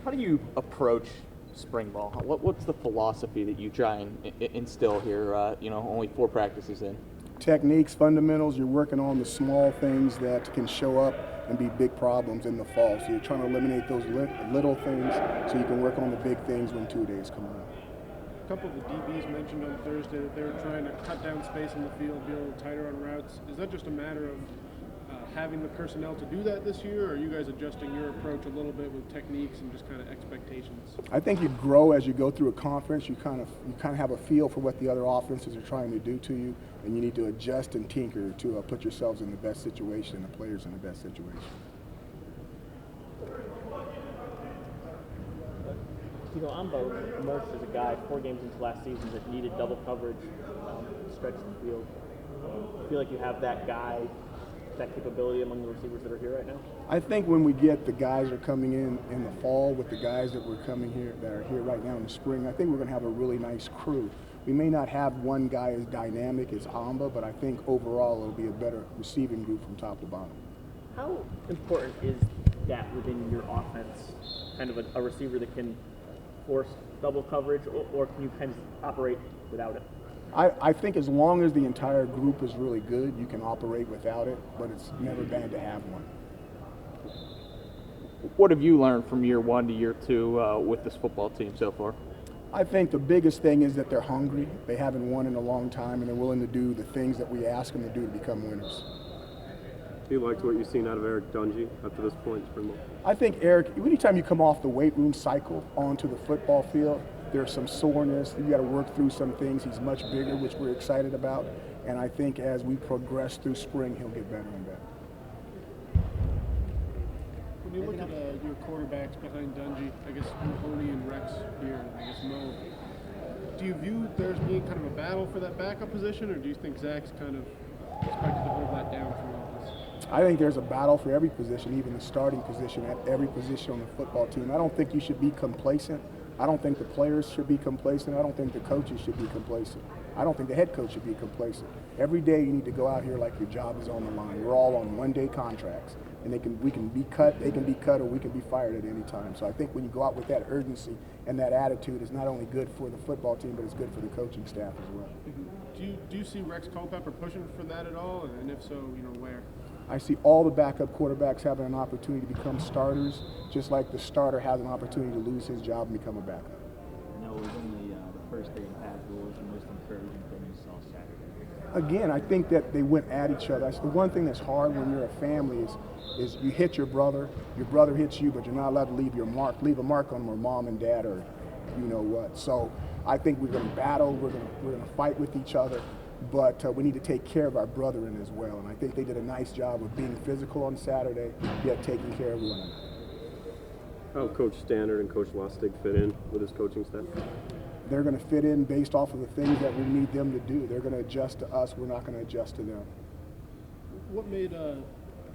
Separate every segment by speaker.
Speaker 1: How do you approach spring ball? What's the philosophy that you try and instill here? Only 4 practices in.
Speaker 2: Techniques, fundamentals, you're working on the small things that can show up and be big problems in the fall. So you're trying to eliminate those little things so you can work on the big things when 2 days come around.
Speaker 3: A couple of the DBs mentioned on Thursday that they were trying to cut down space in the field, be a little tighter on routes. Is that just a matter of having the personnel to do that this year, or are you guys adjusting your approach a little bit with techniques and just kind of expectations?
Speaker 2: I think you grow as you go through a conference. You kind of have a feel for what the other offenses are trying to do to you, and you need to adjust and tinker to put yourselves in the best situation and the players in the best situation.
Speaker 4: Amba emerged as a guy 4 games into last season that needed double coverage, stretch the field. I feel like you have that guy, that capability among the receivers that are here right now?
Speaker 2: I think when we get the guys that are coming in the fall with the guys that are here right now in the spring, I think we're going to have a really nice crew. We may not have one guy as dynamic as Amba, but I think overall it'll be a better receiving group from top to bottom.
Speaker 4: How important is that within your offense? Kind of a receiver that can force double coverage, or can you kind of operate without it?
Speaker 2: I think as long as the entire group is really good, you can operate without it, but it's never bad to have one.
Speaker 1: What have you learned from year 1 to year 2 with this football team so far?
Speaker 2: I think the biggest thing is that they're hungry. They haven't won in a long time, and they're willing to do the things that we ask them to do to become winners.
Speaker 5: You liked what you've seen out of Eric Dungy up to this point in spring ball?
Speaker 2: I think Eric, anytime you come off the weight room cycle onto the football field, there's some soreness. You got to work through some things. He's much bigger, which we're excited about. And I think as we progress through spring, he'll get better and better.
Speaker 3: When you look at your quarterbacks behind Dungy, I guess Mahoney and Rex here, and I guess Mo, do you view theirs being kind of a battle for that backup position, or do you think Zach's kind of expected to hold that down for all this?
Speaker 2: I think there's a battle for every position, even the starting position at every position on the football team. I don't think you should be complacent. I don't think the players should be complacent. I don't think the coaches should be complacent. I don't think the head coach should be complacent. Every day you need to go out here like your job is on the line. We're all on one-day contracts, and we can be cut, they can be cut, or we can be fired at any time. So I think when you go out with that urgency and that attitude, it's not only good for the football team, but it's good for the coaching staff as well.
Speaker 3: Do you see Rex Culpepper pushing for that at all, and if so, where?
Speaker 2: I see all the backup quarterbacks having an opportunity to become starters, just like the starter has an opportunity to lose his job and become a backup.
Speaker 6: I know it was only the first day in pass. What was the most encouraging thing you saw Saturday?
Speaker 2: Again, I think that they went at each other. That's the one thing that's hard when you're a family is you hit your brother hits you, but you're not allowed to leave a mark on where mom and dad are, you know what. So I think we're going to battle, we're going to fight with each other, but we need to take care of our brethren as well. And I think they did a nice job of being physical on Saturday, yet taking care of one another.
Speaker 5: How Coach Stannard and Coach Lustig fit in with his coaching staff?
Speaker 2: They're going to fit in based off of the things that we need them to do. They're going to adjust to us. We're not going to adjust to them.
Speaker 3: What made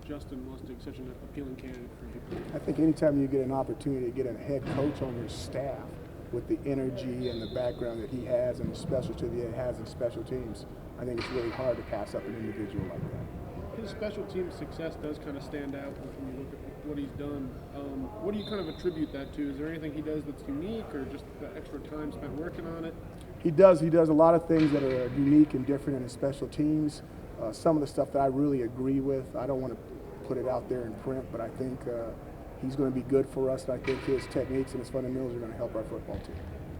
Speaker 3: Justin Lustig such an appealing candidate for you?
Speaker 2: I think anytime you get an opportunity to get a head coach on your staff with the energy and the background that he has and the specialty that he has in special teams, I think it's really hard to pass up an individual like that.
Speaker 3: His special team success does kind of stand out when you look at what he's done. What do you kind of attribute that to? Is there anything he does that's unique, or just the extra time spent working on it?
Speaker 2: He does a lot of things that are unique and different in his special teams. Some of the stuff that I really agree with, I don't want to put it out there in print, but I think he's going to be good for us. And I think his techniques and his fundamentals are going to help our football team.